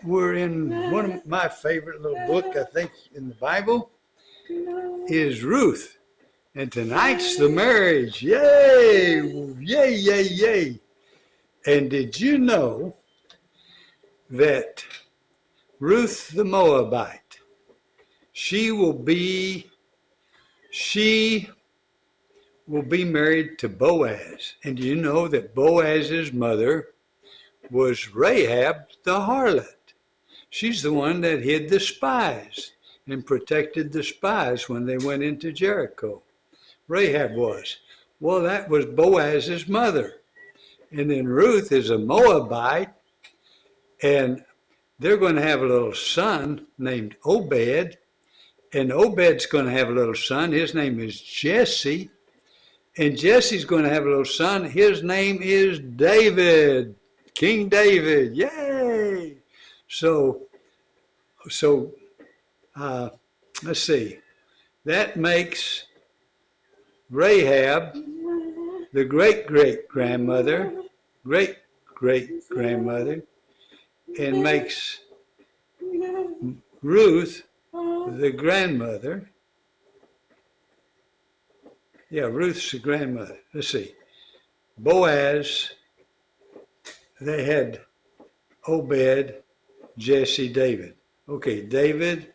we're in one of my favorite little book, I think, in the Bible, is Ruth. And tonight's the marriage. Yay! Yay, yay, yay. And did you know that Ruth the Moabite, she will be married to Boaz. And do you know that Boaz's mother was Rahab the harlot? She's the one that hid the spies and protected the spies when they went into Jericho. Rahab was. Well, that was Boaz's mother. And then Ruth is a Moabite, and they're going to have a little son named Obed, and Obed's going to have a little son. His name is Jesse, and Jesse's going to have a little son. His name is David, King David. Yay! So let's see. That makes Rahab the great-great-grandmother, and makes Ruth the grandmother. Yeah, Ruth's the grandmother. Let's see. Boaz, they had Obed, Jesse, David. Okay, David,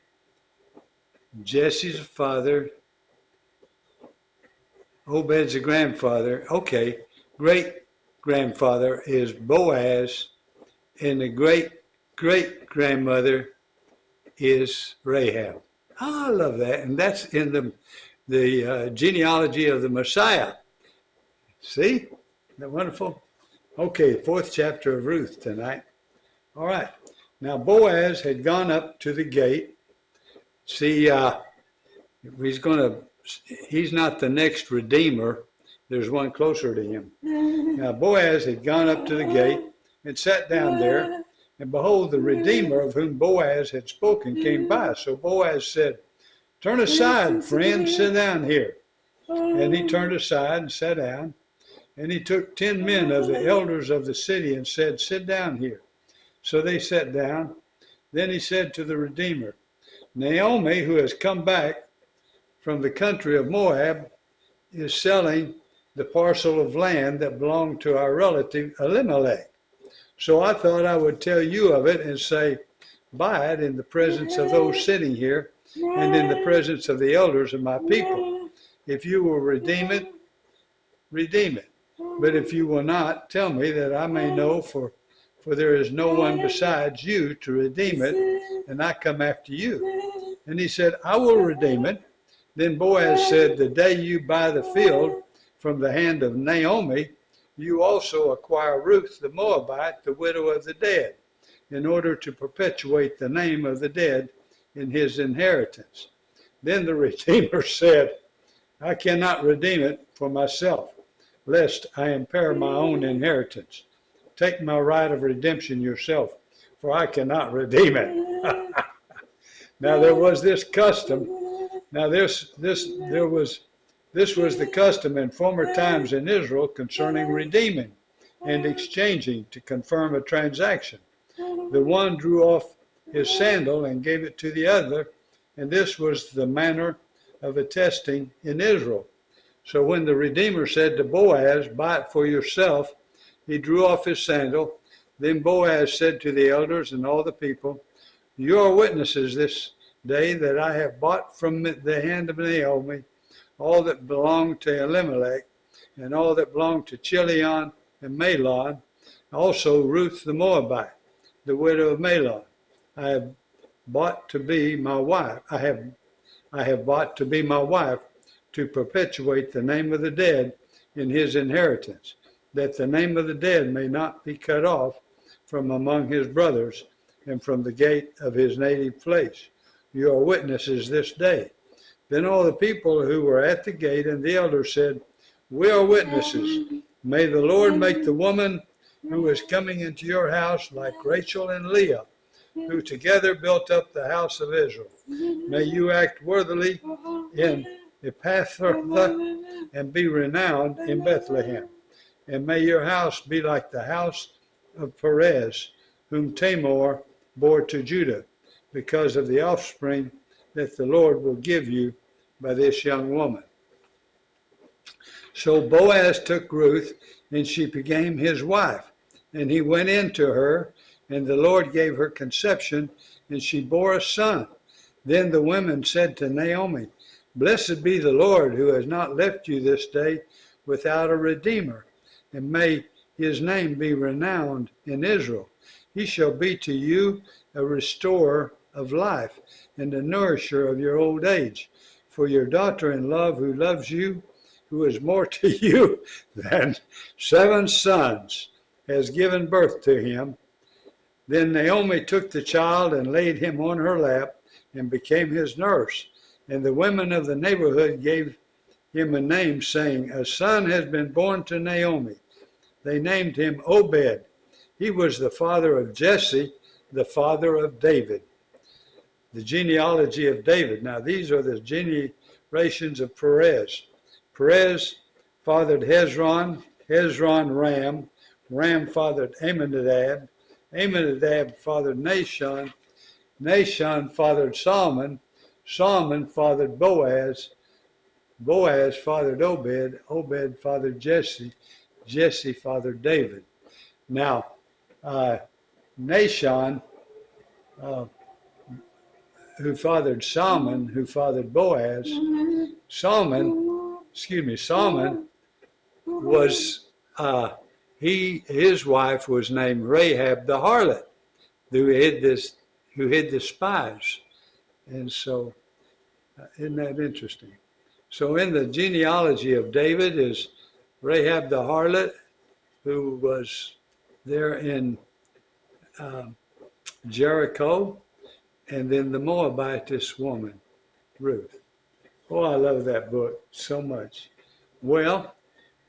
Jesse's father, Obed's a grandfather. Okay, great-grandfather is Boaz, and the great-great-grandmother is Rahab. Oh, I love that, and that's in the genealogy of the Messiah. See? Isn't that wonderful? Okay, 4th chapter of Ruth tonight. All right. Now, Boaz had gone up to the gate. See, he's not the next Redeemer. There's one closer to him. Now, Boaz had gone up to the gate and sat down there, and behold, the Redeemer of whom Boaz had spoken came by. So Boaz said, "Turn aside, friend, sit down here." And he turned aside and sat down, and he took 10 men of the elders of the city and said, "Sit down here." So they sat down. Then he said to the Redeemer, "Naomi, who has come back from the country of Moab, is selling the parcel of land that belonged to our relative Elimelech. So I thought I would tell you of it and say, buy it in the presence of those sitting here and in the presence of the elders of my people. If you will redeem it, redeem it. But if you will not, tell me that I may know, for there is no one besides you to redeem it, and I come after you." And he said, "I will redeem it." Then Boaz said, "The day you buy the field from the hand of Naomi, you also acquire Ruth the Moabite, the widow of the dead, in order to perpetuate the name of the dead in his inheritance." Then the Redeemer said, "I cannot redeem it for myself, lest I impair my own inheritance. Take my right of redemption yourself, for I cannot redeem it." Now there was this custom. Now this was the custom in former times in Israel concerning redeeming and exchanging to confirm a transaction. The one drew off his sandal and gave it to the other, and this was the manner of attesting in Israel. So when the Redeemer said to Boaz, "Buy it for yourself," he drew off his sandal. Then Boaz said to the elders and all the people, "You are witnesses this day that I have bought from the hand of Naomi all that belonged to Elimelech, and all that belonged to Chilion and Mahlon, also Ruth the Moabite, the widow of Mahlon. I have bought to be my wife. I have bought to be my wife to perpetuate the name of the dead in his inheritance, that the name of the dead may not be cut off from among his brothers and from the gate of his native place. You are witnesses this day." Then all the people who were at the gate and the elders said, "We are witnesses. May the Lord make the woman who is coming into your house like Rachel and Leah, who together built up the house of Israel. May you act worthily in Ephrathah and be renowned in Bethlehem. And may your house be like the house of Perez, whom Tamar bore to Judah, because of the offspring that the Lord will give you by this young woman. So Boaz took Ruth, and she became his wife. And he went in to her, and the Lord gave her conception, and she bore a son. Then the women said to Naomi, Blessed be the Lord, who has not left you this day without a redeemer, and may his name be renowned in Israel. He shall be to you a restorer of life, and a nourisher of your old age. For your daughter-in-law, who loves you, who is more to you than 7 sons, has given birth to him. Then Naomi took the child and laid him on her lap and became his nurse. And the women of the neighborhood gave him a name, saying, A son has been born to Naomi. They named him Obed. He was the father of Jesse, the father of David. The genealogy of David. Now these are the generations of Perez. Perez fathered Hezron, Hezron Ram, Ram fathered Amminadab, Amminadab fathered Nahshon, Nahshon fathered Salmon, Salmon fathered Boaz, Boaz fathered Obed, Obed fathered Jesse, Jesse fathered David. Now, Nahshon, who fathered Salmon, who fathered Boaz, Salmon was, his wife was named Rahab the harlot, who hid the spies. And so, isn't that interesting? So in the genealogy of David is Rahab the harlot, who was there in Jericho, and then the Moabitess woman, Ruth. Oh, I love that book so much. Well,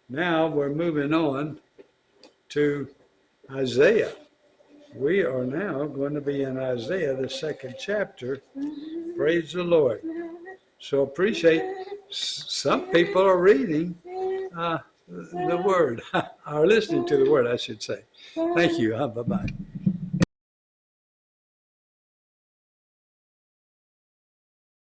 now we're moving on to Isaiah. We are now going to be in Isaiah, the 2nd chapter. Praise the Lord. So appreciate, some people are reading the word, are listening to the word, I should say. Thank you. Bye-bye.